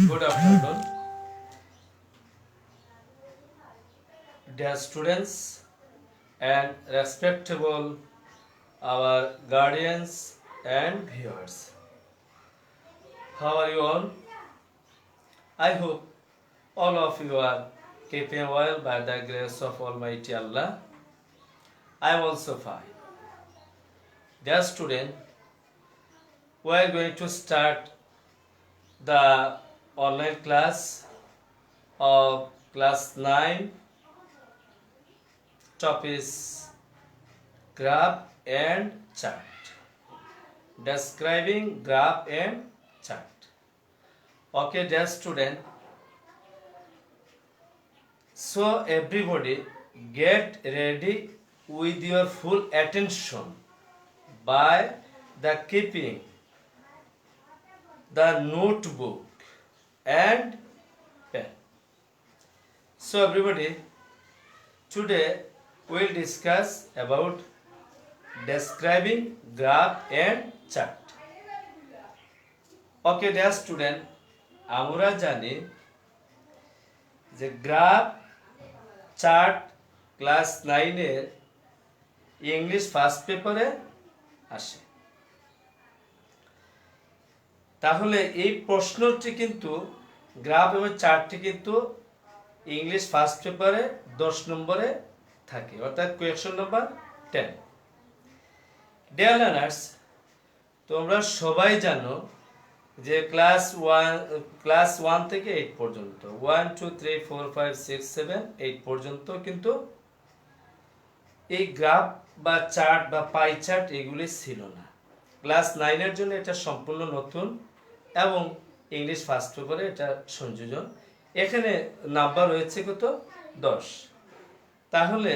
Good afternoon, dear students and respectable our guardians and viewers. How are you all? I hope all of you are keeping well by the grace of Almighty Allah. I am also fine. Dear student, we are going to start the online class of class 9. Topic is graph and chart. Describing graph and chart. Okay, dear student. So everybody get ready with your full attention by the keeping the notebook and pen. So everybody, today we'll discuss about describing graph and chart. Okay, dear student, আমরা জানি যে graph chart class 9 এর English first পেপারে আসে। তাহলে এই প্রশ্নটি কিন্তু গ্রাফ এবং চার্টটি কিন্তু ইংলিশ ফার্স্ট পেপারে 10 নম্বরে থাকে, অর্থাৎ কোয়েশ্চন নাম্বার 10। ডিয়ার লার্নার্স, তোমরা সবাই জানো যে ক্লাস 1 থেকে 8 পর্যন্ত 1 2 3 4 5 6 7 8 পর্যন্ত কিন্তু এই গ্রাফ বা চার্ট বা পাই চার্ট এগুলি ছিল না। ক্লাস 9 এর জন্য এটা সম্পূর্ণ নতুন এবং ইংলিশ ফার্স্ট পেপারে এটা সংযোজন। এখানে নাম্বার রয়েছে কত? 10। তাহলে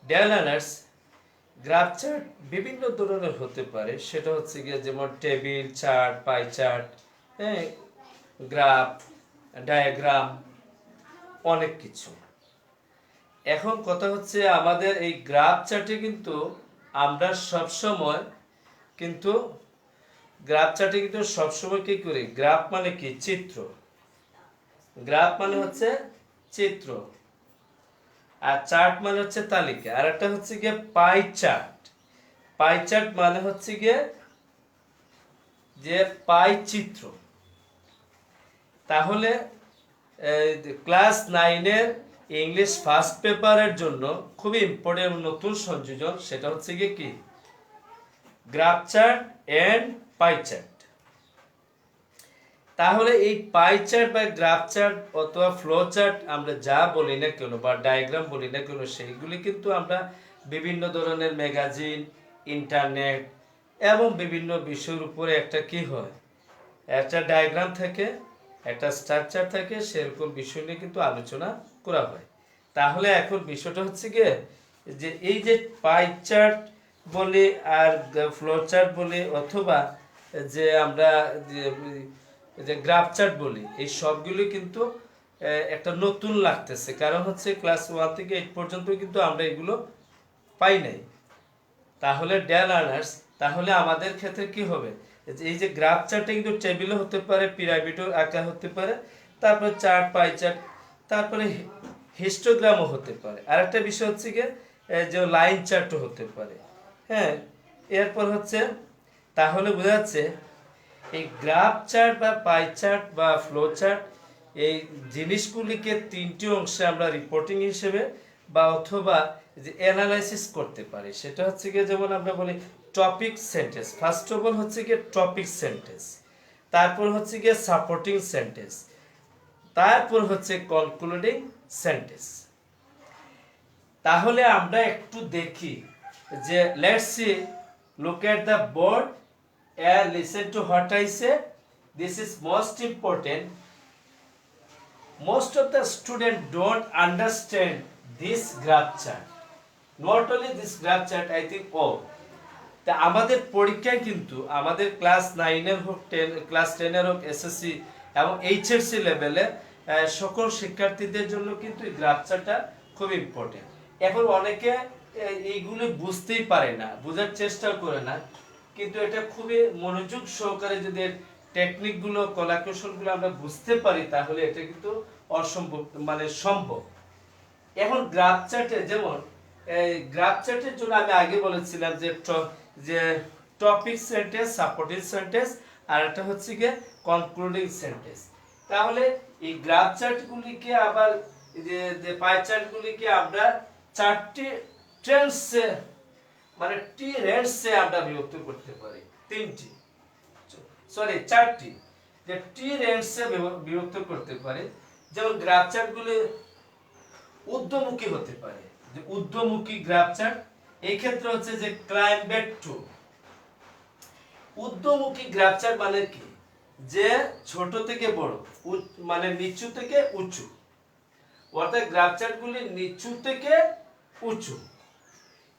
ডিয়ার লার্নার্স, গ্রাফ চার্ট বিভিন্ন ধরনের হতে পারে। সেটা হচ্ছে গিয়ে যেমন table chart, pie chart, graph, diagram, অনেক কিছু। এখন কথা হচ্ছে আমাদের এই গ্রাফ চার্টে কিন্তু আমরা সবসময় কিন্তু কি করি? গ্রাফ মানে কি? চিত্র। গ্রাফ মানে হচ্ছে চিত্র, আর চার্ট মানে হচ্ছে তালিকা। আর একটা হচ্ছে গিয়ে পাই চার্ট। পাই চার্ট মানে হচ্ছে গিয়ে যে পাই চিত্র। তাহলে ক্লাস 9 এর ইংলিশ ফার্স্ট পেপারের জন্য খুবই ইম্পর্টেন্ট নতুন সংযোজন, সেটা হচ্ছে গিয়ে কি? Graph chart and pie chart. তাহলে এই পাই চার্ট বা গ্রাফ চার্ট অথবা ফ্লো চার্ট আমরা যা বলি না কেন বা ডায়াগ্রাম বলি না কেন, সেইগুলি কিন্তু আমরা বিভিন্ন ধরনের ম্যাগাজিন, ইন্টারনেট এবং বিভিন্ন বিষয়ের উপরে একটা কি হয়, একটা ডায়াগ্রাম থাকে, একটা স্ট্রাকচার থাকে, সেরকম বিষয় নিয়ে কিন্তু আলোচনা করা হয়। তাহলে এখন বিষয়টা হচ্ছে গিয়ে যে এই যে পাই চার্ট বলি আর ফ্লো চার্ট বলি অথবা যে আমরা যে গ্রাফ চার্ট বলি, এই সবগুলো কিন্তু একটা নতুন লাগতেছে। কারণ হচ্ছে ক্লাস 1 থেকে 8 পর্যন্ত কিন্তু আমরা এগুলো পাই নাই। তাহলে ডিয়ার লার্নার্স, তাহলে আমাদের ক্ষেত্রে কি হবে? এই যে গ্রাফ চার্টটা কিন্তু টেবিলও হতে পারে, পিরামিডও আঁকা হতে পারে, তারপরে চার্ট, পাই চার্ট, তারপরে হিস্টোগ্রামও হতে পারে। আরেকটা বিষয় হচ্ছে কি যে লাইন চার্টও হতে পারে। হ্যাঁ, এরপর হচ্ছে তাহলে বোঝা যাচ্ছে এই গ্রাফ চার্ট বা পাই চার্ট বা ফ্লো চার্ট এই জিনিসগুলিকে 3টি অংশে আমরা রিপোর্টিং হিসেবে বা অথবা যে অ্যানালাইসিস করতে পারি। সেটা হচ্ছে গিয়ে যেমন আমরা বলি topic sentence. First of all হচ্ছে গিয়ে টপিক সেন্টেন্স, তারপর হচ্ছে গিয়ে সাপোর্টিং সেন্টেন্স, তারপর হচ্ছে কনক্লুডিং সেন্টেন্স। তাহলে আমরা একটু দেখি যে let's see, look at the board and listen to what I say. This is most important. Most of the students don't understand this graph chart. Not only this graph chart, I think all. তা আমাদের পরীক্ষায় কিন্তু আমাদের class 9 এর হোক, class 10 এর হোক, SSC এবং এইচএসসি লেভেলে সকল শিক্ষার্থীদের জন্য কিন্তু এই গ্রাফ চার্টটা খুব ইম্পর্টেন্ট। এখন অনেকে এইগুলো বুঝতেই পারে না, বোঝার চেষ্টা করে না, কিন্তু এটা খুবই মনোযোগ সহকারে যদি টেকনিকগুলো কলাকৌশলগুলো আমরা বুঝতে পারি তাহলে এটা কিন্তু অসম্ভব মানে সম্ভব। এখন গ্রাফ চার্টে যেমন এই গ্রাফ চার্টের জন্য আমি আগে বলেছিলাম যে টপিক সেন্টেন্স, সাপোর্টিং সেন্টেন্স আর একটা হচ্ছে গিয়ে কনক্লুডিং সেন্টেন্স। তাহলে এই গ্রাফ চার্টগুলিকে আবার যে পাই চার্টগুলিকে আমরা চারটি ট্রেন্ডসে মানে টি রেন্ডসে আমরা বিভক্ত করতে পারি, চারটি যে টি রেন্ডসে বিভক্ত করতে পারি। যেমন গ্রাফ চার্টগুলি ঊর্ধ্বমুখী হতে পারে, যে ঊর্ধ্বমুখী গ্রাফ চার্ট এই ক্ষেত্রে হচ্ছে যে ক্লাইম্বেট টু। ঊর্ধ্বমুখী গ্রাফ চার্ট মানে কি, যে ছোট থেকে বড় মানে নিচু থেকে উঁচু, অর্থাৎ গ্রাফ চার্টগুলি নিচু থেকে উঁচু।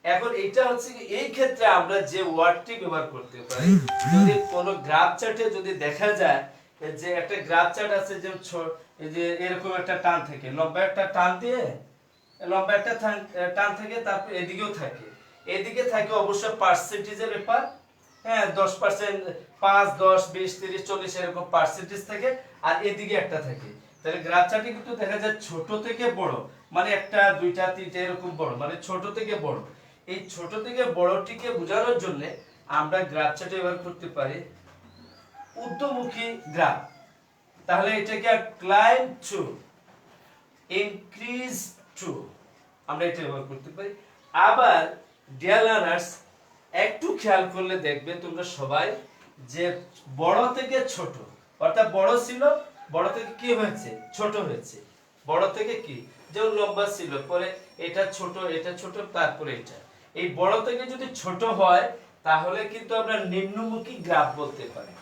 এখন এটা হচ্ছে কি এই ক্ষেত্রে আমরা যে ওয়ার্ডটি ব্যবহার করতে পারি, যদি কোনো গ্রাফ চার্টে যদি দেখা যায় যে একটা গ্রাফ চার্ট আছে যে এরকম একটা টান থাকে, লম্বা একটা টান দিয়ে লম্বা একটা টান থাকে, তারপর এদিকেও থাকে, এদিকে থাকে অবশ্য পার্সেন্টেজের ব্যাপার, হ্যাঁ 10%, 5, 10, 20, 30, 40 এরকম পার্সেন্টেজ থাকে, আর এদিকে একটা থাকে। তাহলে গ্রাফ চার্টে কিন্তু দেখা যায় ছোট থেকে বড় মানে একটা, দুইটা, তিনটা এরকম বড় মানে ছোট থেকে বড়। এই ছোট থেকে বড়টিকে বোঝানোর জন্য আমরা গ্রাফ চার্টে ব্যবহার করতে পারি ঊর্ধ্বমুখী গ্রাফ। তাহলে এটাকে ক্লাইম্ব টু, ইনক্রিজ টু আমরা এটা ব্যবহার করতে পারি। আবার ডিয়ার লার্নার্স একটু খেয়াল করলে দেখবে তোমরা সবাই যে বড় থেকে ছোট, অর্থাৎ বড় ছিল, বড় থেকে কি হয়েছে, ছোট হয়েছে। বড় থেকে কি, যেমন লম্বা ছিল, পরে এটা ছোট, তারপরে এটা। এই বড় থেকে যদি ছোট হয় তাহলে কিন্তু আমরা নিম্নমুখী গ্রাফ বলতে পারি।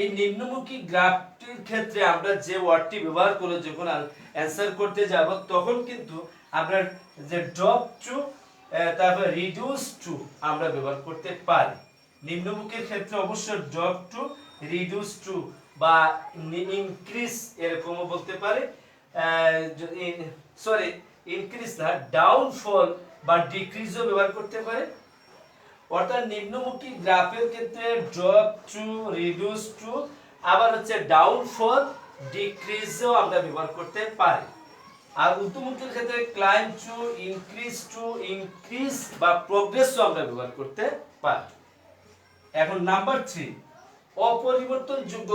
এই নিম্নমুখী গ্রাফটির ক্ষেত্রে আমরা যে ওয়ার্ডটি ব্যবহার করে যখন অ্যানসার করতে যাব তখন কিন্তু আমরা যে ড্রপ টু তারপর রিডিউস টু আমরা ব্যবহার করতে পারি। নিম্নমুখীর ক্ষেত্রে অবশ্যই ড্রপ টু, রিডিউস টু বা ইনক্রিজ এরকমও বলতে পারে, ইনক্রিজ না, ডাউনফল বা ডিক্রিজও ব্যবহার করতে পারে। অর্থাৎ নিম্নমুখী গ্রাফের ক্ষেত্রে ড্রপ টু, রিডিউস টু, আবার হচ্ছে ডাউনফল, ডিক্রিজও আমরা ব্যবহার করতে পারি। আর ঊর্ধ্বমুখীর ক্ষেত্রে ক্লাইম্ব টু, ইনক্রিজ বা প্রোগ্রেসও আমরা ব্যবহার করতে পারি। এখন নাম্বার 3, অপরিবর্তনযোগ্য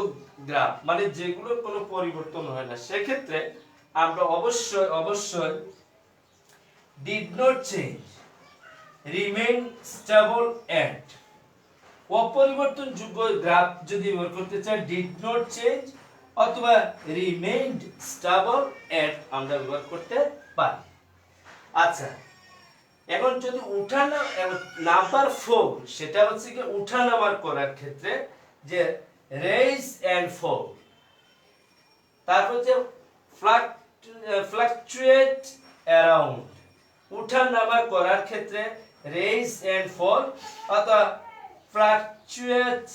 গ্রাফ মানে যেগুলোর কোনো পরিবর্তন হয় না, সেক্ষেত্রে আমরা অবশ্যই did not change, remain stable at। অপরিবর্তনযোগ্য গ্রাফ যদি ব্যবহার করতে চাই did not change অথবা remained stable at আমরা ব্যবহার করতে পারি। আচ্ছা, এখন যদি উঠানা নাম্বার 4 সেটা হচ্ছে কি উঠানামার করার ক্ষেত্রে যে raise and fall, তারপর যে fluctuate around, উঠানামা করার ক্ষেত্রে raise and fall অথবা fluctuate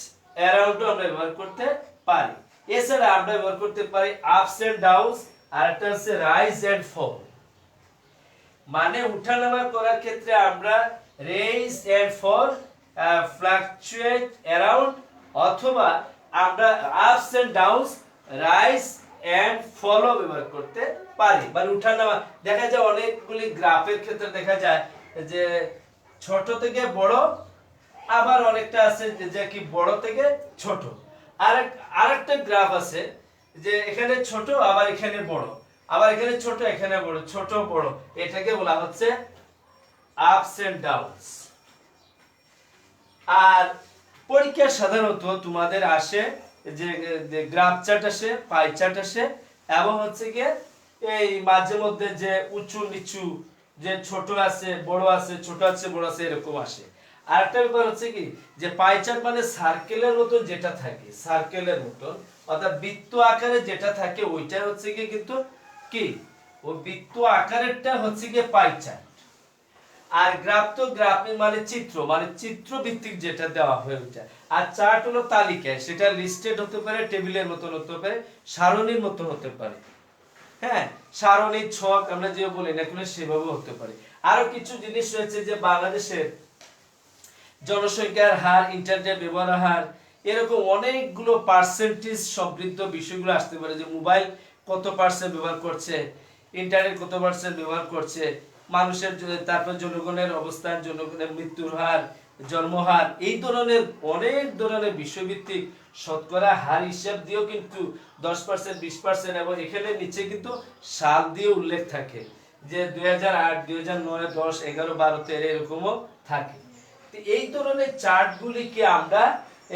around আমরা ব্যবহার করতে পারি। এছাড়া আমরা ব্যবহার করতে পারি ups and downs, আর একটা হচ্ছে rise and fall। মানে উঠানামা করার ক্ষেত্রে আমরা raise and fall, fluctuate around অথবা আমরা ups and downs, rise and fall ব্যবহার করতে পারি। মানে উঠানামা দেখা যায় অনেকগুলি গ্রাফের ক্ষেত্রে দেখা যায় যে ছোট থেকে বড়, আবার অনেকটা আছে যে কি বড় থেকে ছোট। আরেকটা গ্রাফ আছে যে এখানে ছোট আবার এখানে বড়, আবার এখানে ছোট এখানে বড়, ছোট বড়, এটাকে বলা হচ্ছে আপস এন্ড ডাউনস। আর পরীক্ষা সাধারণত তোমাদের আসে যে গ্রাফ চার্ট আসে, পাই চার্ট আসে, এবং হচ্ছে গিয়ে এই মাঝে মধ্যে যে উঁচু নিচু, যে ছোট আছে বড় আছে, ছোট আছে বড় আছে, এরকম আসে। আর একটা ব্যাপার হচ্ছে কি যে পাই চার্ট মানে সার্কেলের মতন যেটা থাকে, সার্কেলের মতন অর্থাৎ বৃত্ত আকারে যেটা থাকে ওইটা হচ্ছে কি কিন্তু কি ওই বৃত্ত আকারেরটা হচ্ছে কি পাই চার্ট। আর গ্রাফ তো গ্রাফ মানে চিত্র ভিত্তিক যেটা দেওয়া হয় ওইটা। আর চার্ট হলো তালিকায়, সেটা লিস্টেড হতে পারে, টেবিলের মতন হতে পারে, সারণীর মতন হতে পারে, হ্যাঁ সারণী ছক আমরা যে বলি না কোনো সেভাবে হতে পারে। আরো কিছু জিনিস রয়েছে যে বাংলাদেশের জনসংখ্যার হার, ইন্টারনেট ব্যবহার হার, এরকম অনেকগুলো পার্সেন্টেজ সমৃদ্ধ বিষয়গুলো আসতে পারে, যে মোবাইল কত পার্সেন্ট ব্যবহার করছে, ইন্টারনেট কত পার্সেন্ট ব্যবহার করছে, মানুষের তারপর জনগণের অবস্থান, জনগণের মৃত্যুর হার, জন্মহার, এই ধরনের অনেক ধরনের বিষয়ভিত্তিক শতকরা হার হিসাব দিয়েও কিন্তু 10%, 20%, এবং এখানে নিচে কিন্তু সাল দিয়ে উল্লেখ থাকে, যে 2008, 2009, 10, 11, 12, 13 এরকমও থাকে। তো এই ধরনের চার্টগুলিকে আমরা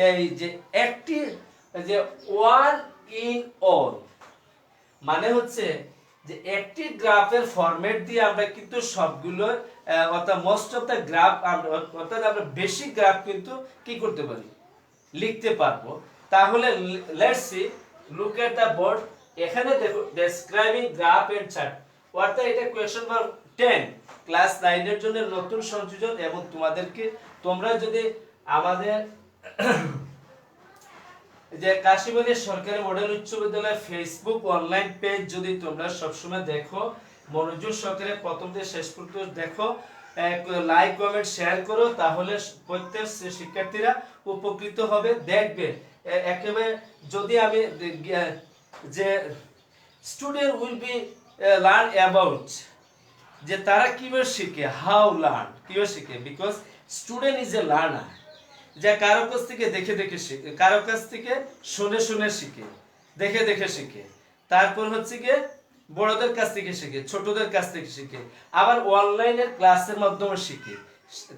এই যে একটি যে ওয়ান ইন অল, মানে হচ্ছে যে একটি গ্রাফের ফরম্যাট দিয়ে আমরা কিন্তু সবগুলো অর্থাৎ মোস্ট অফ দ্য গ্রাফ, অর্থাৎ আমরা বেশি গ্রাফ কিন্তু কি করতে পারি, লিখতে পারবো। তাহলে let's see, look at the board. এখানে দেখো ডেসক্রাইবিং গ্রাফ এন্ড চার্ট, অর্থাৎ এটা কোয়েশ্চন নাম্বার 10 ক্লাস 9 এর জন্য নতুন সংযোজন। এবং তোমরা যদি আমাদের যে কাশিম আলী সরকারি মডেল উচ্চ বিদ্যালয় ফেসবুক অনলাইন পেজ যদি তোমরা সবসময় দেখো, মনোযোগ সহকারে প্রথম থেকে শেষ পর্যন্ত দেখো, লাইক কমেন্ট শেয়ার করো, তাহলে প্রত্যেক শিক্ষার্থীরা উপকৃত হবে। দেখবে একেবারে যদি আমি যে student will be learn about, যে তারা কিভাবে শিখে, হাউ লার্ন, কিভাবে শিখে, because student is a learner, যে কারো কাছ থেকে দেখে দেখে শিখে, কারো কাছ থেকে শুনে শুনে শিখে, দেখে দেখে শিখে, তারপর হচ্ছে গিয়ে বড়দের কাছ থেকে শিখে, ছোটদের কাছ থেকে শিখে, আবার অনলাইনের ক্লাসের মাধ্যমে শিখে।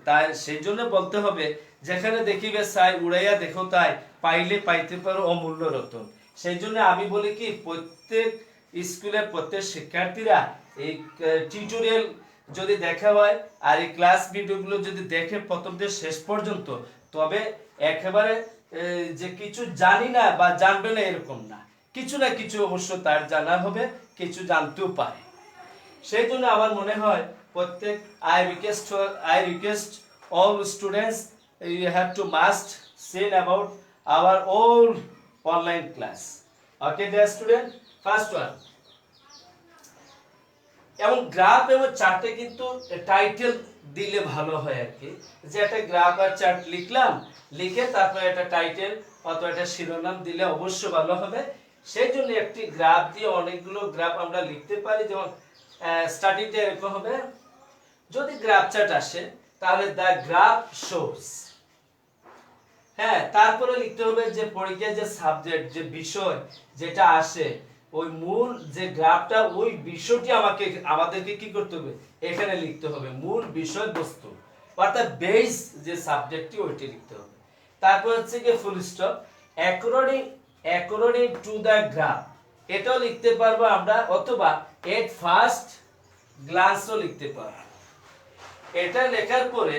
তাই সেই জন্য বলতে হবে, যেখানে দেখিবে চাই উড়াইয়া দেখো তাই, পাইলে পাইতে পারো অমূল্য রতন। সেই জন্য আমি বলি কি, প্রত্যেক স্কুলের প্রত্যেক শিক্ষার্থীরা এই টিউটোরিয়াল যদি দেখা হয় আর এই ক্লাস ভিডিওগুলো যদি দেখে প্রথম থেকে শেষ পর্যন্ত, তবে একেবারে যে কিছু জানি না বা জানবে না এরকম না, কিছু না কিছু অবশ্য তার জানা হবে, কিছু জানতেও পারে। সেই জন্য আমার মনে হয় প্রত্যেক I request all students, you have to must say about our all online class. Okay dear student, first one, এবং গ্রাফ এবং চার্টে কিন্তু টাইটেল দিলে ভালো হয় আর কি, যে একটা গ্রাফ আর চার্ট লিখলাম, লিখে তারপরে একটা টাইটেল অথবা একটা শিরোনাম দিলে অবশ্য ভালো হবে। সেই জন্য একটি গ্রাফ দিয়ে অনেকগুলো গ্রাফ আমরা লিখতে পারি। যেমন স্টার্টিংটা এরকম হবে, যদি গ্রাফ চার্ট আসে তাহলে দ্য গ্রাফ শোস, হ্যাঁ, তারপরে লিখতে হবে যে পরীক্ষায় যে সাবজেক্ট, যে বিষয় যেটা আসে, ওই মূল যে গ্রাফটা, ওই বিষয়টি আমাদেরকে কি করতে হবে, এখানে লিখতে হবে, মূল বিষয়বস্তু, অর্থাৎ বেস যে সাবজেক্টটি ওইটি লিখতে হবে। তারপর হচ্ছে কি full stop, according to the graph, এটাও লিখতে পারবো আমরা, অথবা এট ফার্স্ট গ্লান্সও লিখতে পারবো। এটা লেখার পরে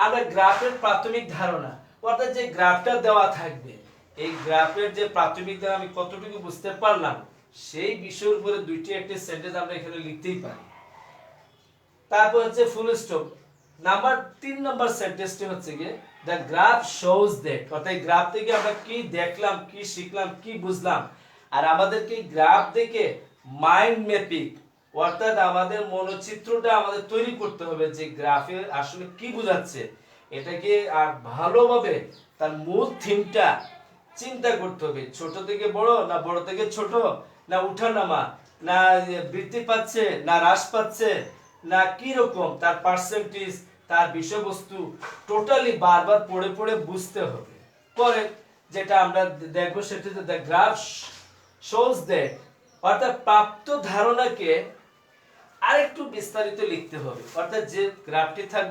আমরা গ্রাফের প্রাথমিক ধারণা, অর্থাৎ যে গ্রাফটা দেওয়া থাকবে, এই গ্রাফের যে প্রাথমিক ধারণা আমি কতটুকু বুঝতে পারলাম, সেই বিষয়ের উপরে দুইটি একটি সেন্টেন্স আমরা এখানে লিখতেই পারি। তারপর হচ্ছে ফুল স্টপ। 3 নাম্বার সেন্টেন্সটি হচ্ছে গিয়ে দ্য গ্রাফ শোজ দ্যাট, অর্থাৎ গ্রাফ থেকে আমরা কি দেখলাম, কি শিখলাম, কি বুঝলাম, আর আমাদেরকে গ্রাফ দেখে মাইন্ড ম্যাপিং, অর্থাৎ আমাদের মনোচিত্রটা আমাদের তৈরি করতে হবে, যে গ্রাফে আসলে কি বোঝাচ্ছে, এটাকে আর ভালোভাবে তার মূল থিমটা চিন্তা করতে হবে। ছোট থেকে বড়, না বড় থেকে ছোট, না উঠানামা, না বৃদ্ধি পাচ্ছে না হ্রাস পাচ্ছে, না কি রকম তার পার্সেন্টেজ, তার বিষয়বস্তু, টোটালি বারবার পড়ে পড়ে বুঝতে হবে। পরে যেটা আমরা দেখবো সেটা হচ্ছে দ্য গ্রাফ শোজ দ্যাট, অর্থাৎ প্রাপ্ত ধারণাকে আরেকটু বিস্তারিত লিখতে হবে, অর্থাৎ যে গ্রাফটি থাকবে